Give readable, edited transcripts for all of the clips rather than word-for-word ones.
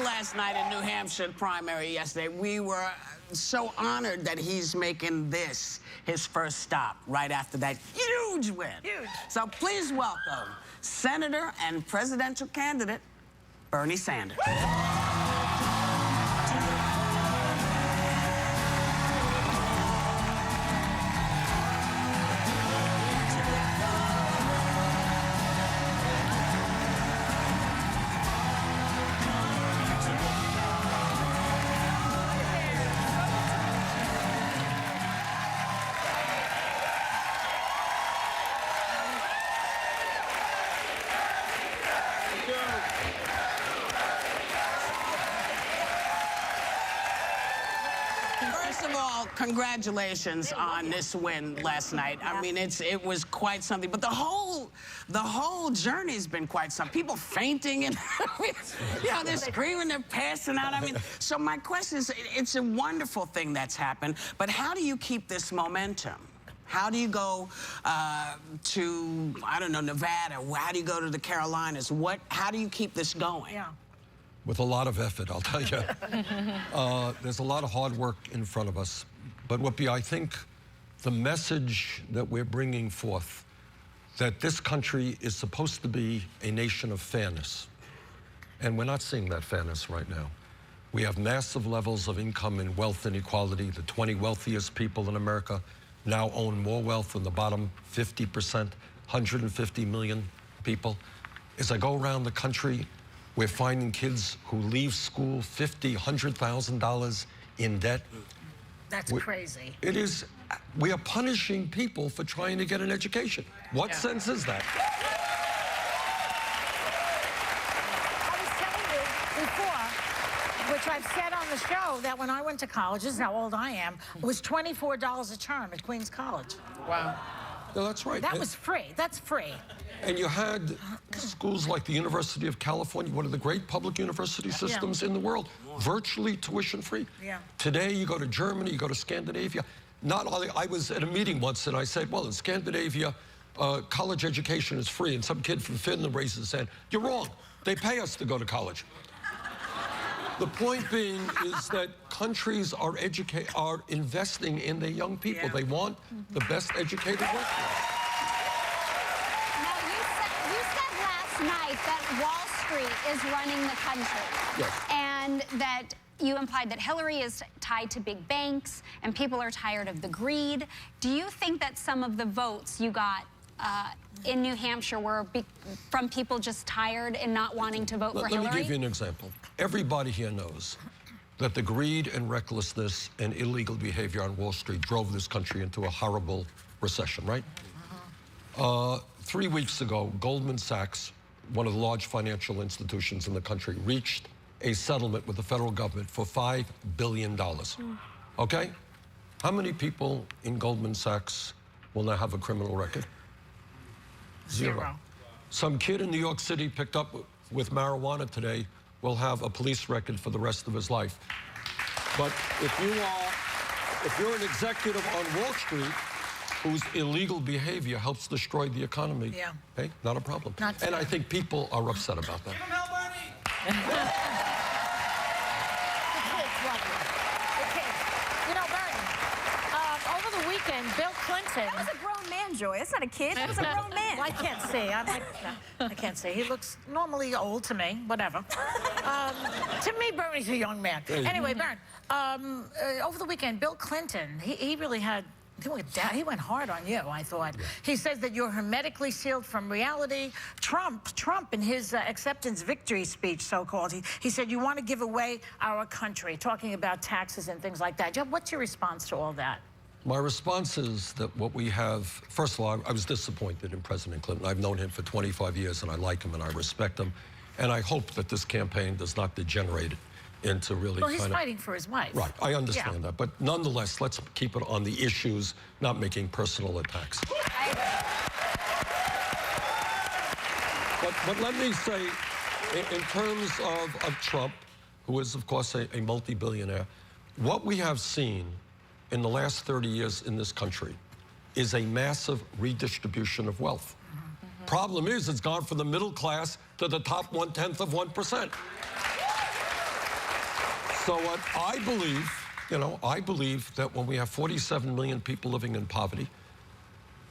last night in New Hampshire primary yesterday. We were so honored that he's making this his first stop right after that huge win. Huge. So please welcome Senator and presidential candidate Bernie Sanders. First of all, congratulations on this win last night. I mean, it was quite something. But the whole journey's been quite something. People fainting and you know, they're screaming, they're passing out. I mean, so my question is, it's a wonderful thing that's happened. But how do you keep this momentum? How do you go to, I don't know, Nevada? How do you go to the Carolinas? How do you keep this going? Yeah. With a lot of effort, I'll tell you. There's a lot of hard work in front of us. But I think the message that we're bringing forth, that this country is supposed to be a nation of fairness. And we're not seeing that fairness right now. We have massive levels of income and wealth inequality. The 20 wealthiest people in America now own more wealth than the bottom 50%, 150 million people. As I go around the country, we're finding kids who leave school $50,000, $100,000 in debt. That's crazy. It is. We are punishing people for trying to get an education. What sense is that? I was telling you before, which I've said on the show, that when I went to college, this is how old I am, it was $24 a term at Queens College. Wow. No, that's right. That was free. That's free. And you had schools like the University of California, one of the great public university systems in the world, virtually tuition-free. Yeah. Today, you go to Germany, you go to Scandinavia. I was at a meeting once, and I said, well, in Scandinavia, college education is free. And some kid from Finland raises his hand. You're wrong. They pay us to go to college. The point being is that countries are investing in their young people. They want the best educated workforce. You said last night that Wall Street is running the country. Yes. And that you implied that Hillary is tied to big banks and people are tired of the greed. Do you think that some of the votes you got in New Hampshire were from people just tired and not wanting to vote for Hillary? Let me give you an example. Everybody here knows that the greed and recklessness and illegal behavior on Wall Street drove this country into a horrible recession, right? 3 weeks ago, Goldman Sachs, one of the large financial institutions in the country, reached a settlement with the federal government for $5 billion. Okay? How many people in Goldman Sachs will now have a criminal record? Zero. Some kid in New York City picked up with marijuana today will have a police record for the rest of his life. But if you're an executive on Wall Street whose illegal behavior helps destroy the economy, hey, not a problem. And I think people are upset about that. You know, Bernie, over the weekend, Bill Clinton... That was a grown man, Joy. That's not a kid. That was a grown man. Well, I can't see. I can't see. He looks normally old to me. Whatever. To me, Bernie's a young man. Anyway, Bern, over the weekend, Bill Clinton, he really had... He went hard on you, I thought. He says that you're hermetically sealed from reality. Trump, in his acceptance victory speech, so-called, he said, you want to give away our country, talking about taxes and things like that. What's your response to all that? My response is that what we have, first of all, I was disappointed in President Clinton. I've known him for 25 years, and I like him and I respect him. And I hope that this campaign does not degenerate into really Well, he's fighting for his wife. Right, I understand that. But nonetheless, let's keep it on the issues, not making personal attacks. But let me say, in terms of Trump, who is, of course, a multi-billionaire, what we have seen in the last 30 years in this country is a massive redistribution of wealth. Problem is, it's gone from the middle class to the top 1/10 of 1%. So what I believe, I believe that when we have 47 million people living in poverty,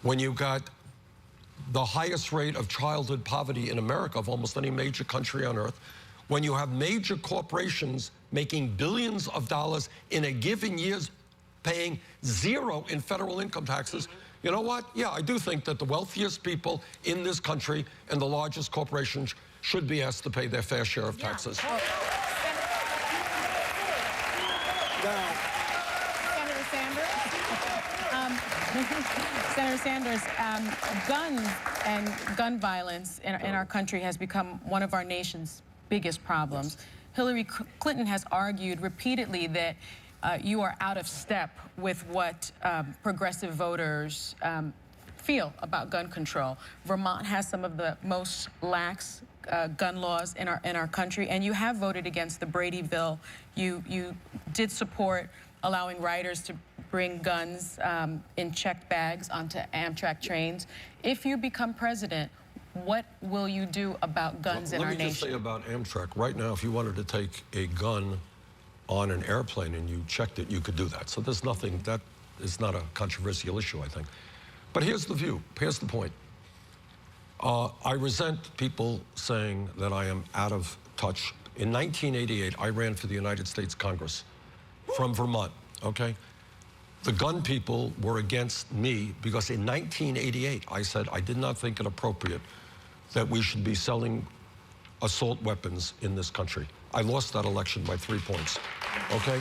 when you got the highest rate of childhood poverty in America of almost any major country on earth, when you have major corporations making billions of dollars in a given year, paying zero in federal income taxes, you know what? Yeah, I do think that the wealthiest people in this country and the largest corporations should be asked to pay their fair share of taxes. Senator Sanders, guns and gun violence in our country has become one of our nation's biggest problems. Hillary Clinton has argued repeatedly that you are out of step with what progressive voters feel about gun control. Vermont has some of the most lax gun laws in our country, and you have voted against the Brady bill. You did support allowing riders to bring guns in checked bags onto Amtrak trains. If you become president, what will you do about guns in our nation? Let me just say about Amtrak. Right now, if you wanted to take a gun on an airplane and you checked it, you could do that. So there's nothing, that is not a controversial issue, I think. But here's the view, here's the point. I resent people saying that I am out of touch. In 1988, I ran for the United States Congress from Vermont, okay? The gun people were against me because in 1988, I said I did not think it appropriate that we should be selling assault weapons in this country. I lost that election by 3 points, okay?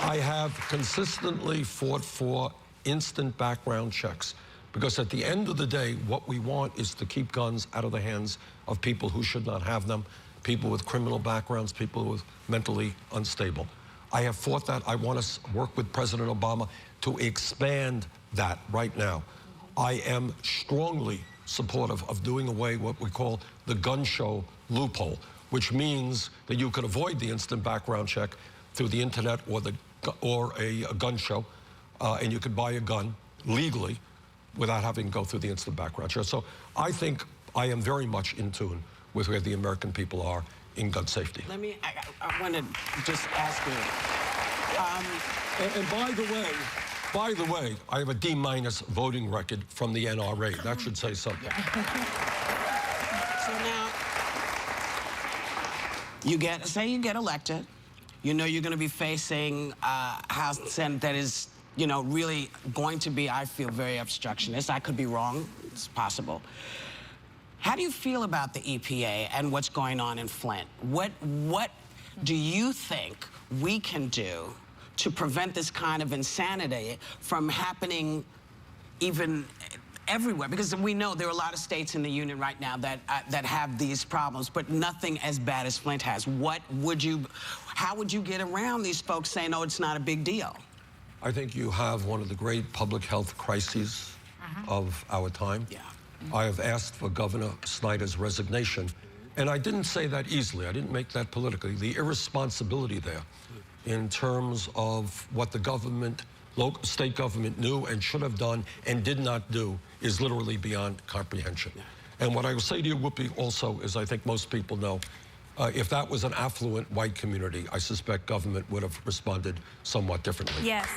I have consistently fought for instant background checks because at the end of the day, what we want is to keep guns out of the hands of people who should not have them, people with criminal backgrounds, people who are mentally unstable. I have fought that. I want to work with President Obama to expand that right now. I am strongly supportive of doing away what we call the gun show loophole, which means that you could avoid the instant background check through the internet or a gun show, and you could buy a gun legally without having to go through the instant background check. So I think I am very much in tune with where the American people are in gun safety. I want to just ask you. And by the way, I have a D- voting record from the NRA. That should say something. So now, you get elected. You know you're going to be facing House and Senate that is, really going to be, I feel, very obstructionist. I could be wrong. It's possible. How do you feel about the EPA and what's going on in Flint? What do you think we can do to prevent this kind of insanity from happening even everywhere? Because we know there are a lot of states in the union right now that have these problems, but nothing as bad as Flint has. How would you get around these folks saying, "Oh, it's not a big deal"? I think you have one of the great public health crises of our time. Yeah. I have asked for Governor Snyder's resignation, and I didn't say that easily. I didn't make that politically. The irresponsibility there in terms of what the government, state government knew and should have done and did not do is literally beyond comprehension. Yeah. And what I will say to you, Whoopi, also is I think most people know, if that was an affluent white community, I suspect government would have responded somewhat differently. Yes.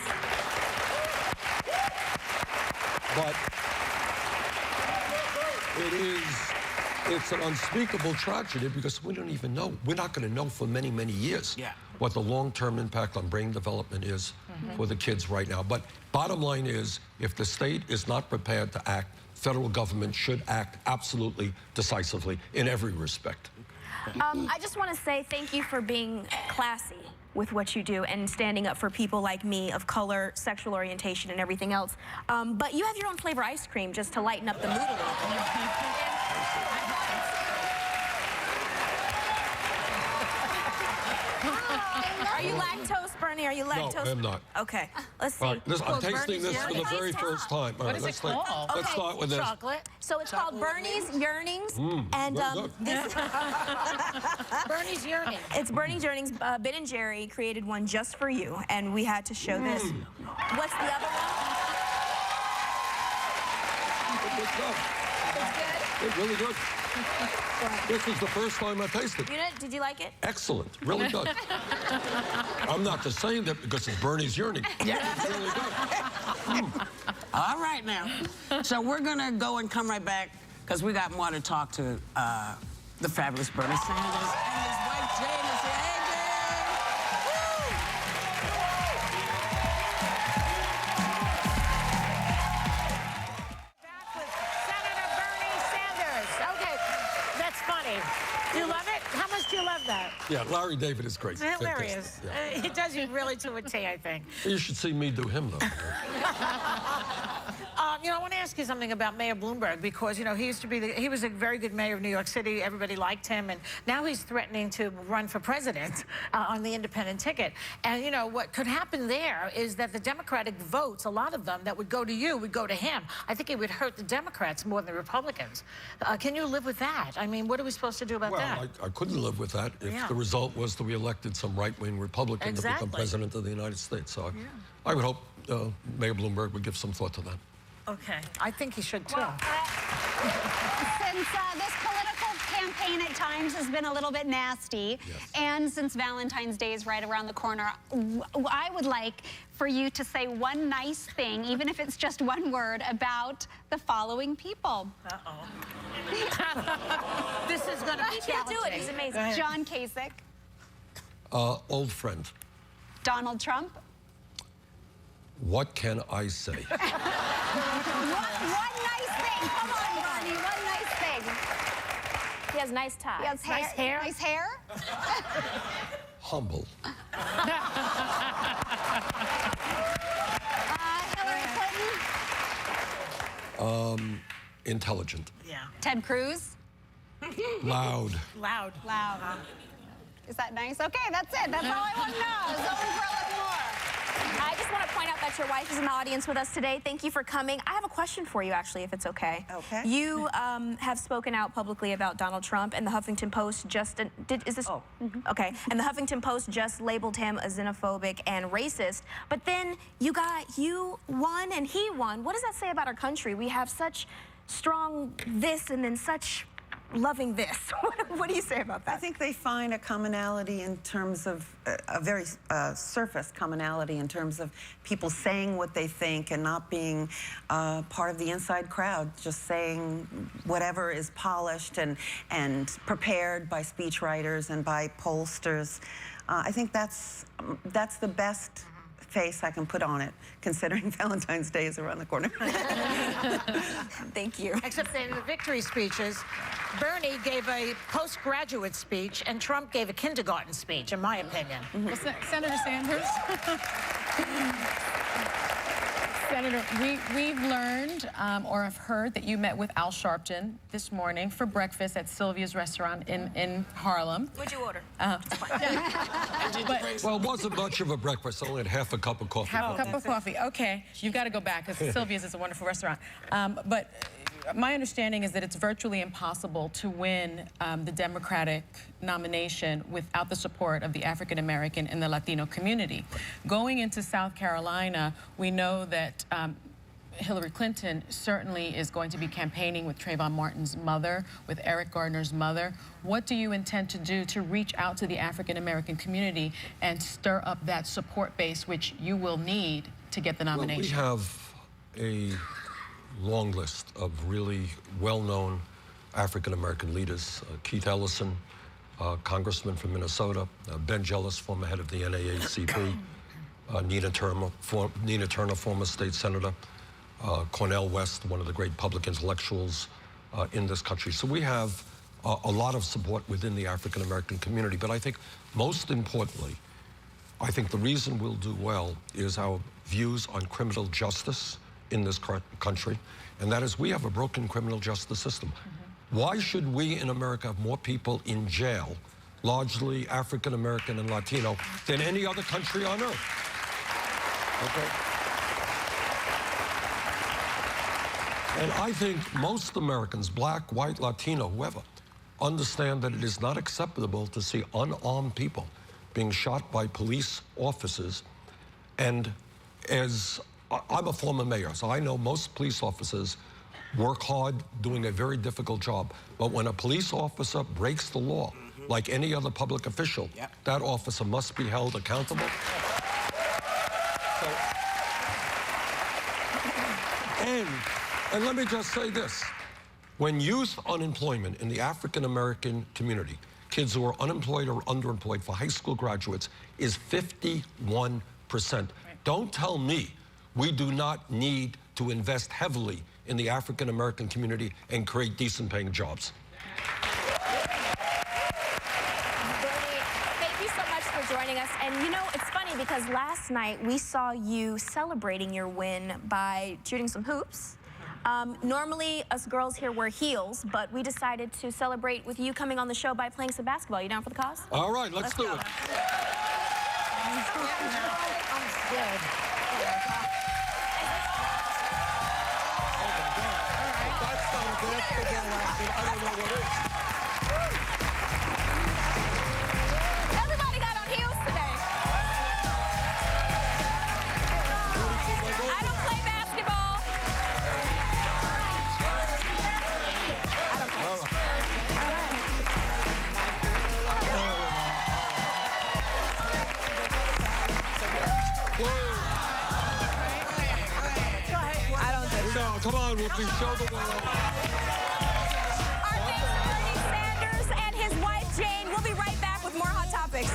But it's an unspeakable tragedy because we don't even know. We're not going to know for many, many years what the long-term impact on brain development is for the kids right now. But bottom line is, if the state is not prepared to act, federal government should act absolutely decisively in every respect. I just want to say thank you for being classy with what you do and standing up for people like me of color, sexual orientation, and everything else. But you have your own flavor ice cream just to lighten up the mood a little bit. Are you lactose, Bernie? Are you lactose? No, I'm not. Okay, let's see. All right, I'm tasting this for the very first time. All right, let's start with this. Chocolate. So it's called Bernie's Yearnings, and this Bernie's Yearnings. It's Bernie's Yearnings. Ben and Jerry created one just for you, and we had to show this. What's the other one? It's really good. This is the first time I tasted it. Did you like it? Excellent. Really good. I'm not just saying that because it's Bernie's yearning. Yeah. It's really good. All right now. So we're going to go and come right back because we got more to talk to the fabulous Bernie Sanders and his wife Jane is here. Hey, Jane! Back with Senator Bernie Sanders. Okay, that's funny. Do you love it? How much do you love that? Yeah, Larry David is great. It's hilarious. Fantastic. He does you really to a T, I think. Yeah. You should see me do him, though. I want to ask you something about Mayor Bloomberg because, he was a very good mayor of New York City. Everybody liked him, and now he's threatening to run for president on the independent ticket. And, what could happen there is that the Democratic votes, a lot of them that would go to you, would go to him. I think it would hurt the Democrats more than the Republicans. Can you live with that? I mean, what are we supposed to do about that? Well, I couldn't live with that if the result was that we elected some right-wing Republican to become president of the United States. So I would hope Mayor Bloomberg would give some thought to that. Okay. I think he should, too. Well, since this political campaign at times has been a little bit nasty, and since Valentine's Day is right around the corner, I would like for you to say one nice thing, even if it's just one word, about the following people. Uh-oh. This is going to be He can't do it. He's amazing. John Kasich. Old friend. Donald Trump. What can I say? One nice thing. Come on, Bernie. One nice thing. He has nice ties. He has hair. Nice hair? Nice hair. Humble. Hillary Clinton. Intelligent. Yeah. Ted Cruz. Loud. Loud. Loud. Is that nice? Okay, that's it. That's all I want to know. It's over for a little more. I just want to point out that your wife is in the audience with us today. Thank you for coming. I have a question for you, actually, if it's okay. Okay. You have spoken out publicly about Donald Trump, and the Huffington Post just Okay. And the Huffington Post just labeled him a xenophobic and racist. But then you won and he won. What does that say about our country? We have such strong this and then such loving this. What do you say about that? I think they find a commonality in terms of a very surface commonality in terms of people saying what they think and not being part of the inside crowd, just saying whatever is polished and prepared by speechwriters and by pollsters. I think that's the best face I can put on it, considering Valentine's Day is around the corner. Thank you. Except in the victory speeches, Bernie gave a postgraduate speech and Trump gave a kindergarten speech, in my opinion. Well, Senator Sanders. Senator, we've learned or have heard that you met with Al Sharpton this morning for breakfast at Sylvia's restaurant in Harlem. What'd you order? Well, it wasn't much of a breakfast. I only had half a cup of coffee. Half a cup of coffee. Okay, you've got to go back because Sylvia's is a wonderful restaurant. But my understanding is that it's virtually impossible to win the Democratic nomination without the support of the African American and the Latino community. Going into South Carolina, we know that Hillary Clinton certainly is going to be campaigning with Trayvon Martin's mother, with Eric Gardner's mother. What do you intend to do to reach out to the African American community and stir up that support base, which you will need to get the nomination? Well, we have a long list of really well-known African-American leaders. Keith Ellison, Congressman from Minnesota, Ben Jealous, former head of the NAACP, Nina Turner, former state senator, Cornel West, one of the great public intellectuals in this country. So we have a lot of support within the African-American community. But I think most importantly, I think the reason we'll do well is our views on criminal justice in this country, and that is we have a broken criminal justice system. Why should we in America have more people in jail, largely African American and Latino, than any other country on earth? Okay. And I think most Americans, black, white, Latino, whoever, understand that it is not acceptable to see unarmed people being shot by police officers. And as I'm a former mayor, so I know most police officers work hard, doing a very difficult job. But when a police officer breaks the law, like any other public official, that officer must be held accountable. So, and let me just say this. When youth unemployment in the African-American community, kids who are unemployed or underemployed for high school graduates, is 51%. Don't tell me we do not need to invest heavily in the African-American community and create decent-paying jobs. Joining us. And you know, it's funny because last night we saw you celebrating your win by shooting some hoops. Normally, us girls here wear heels, but we decided to celebrate with you coming on the show by playing some basketball. You down for the cause? All right, let's do it. Everybody got on heels today. I don't play basketball. No, come on, Whoopi, show the world. Our guest, Bernie Sanders, and his wife, Jane. We'll be right back with more Hot Topics.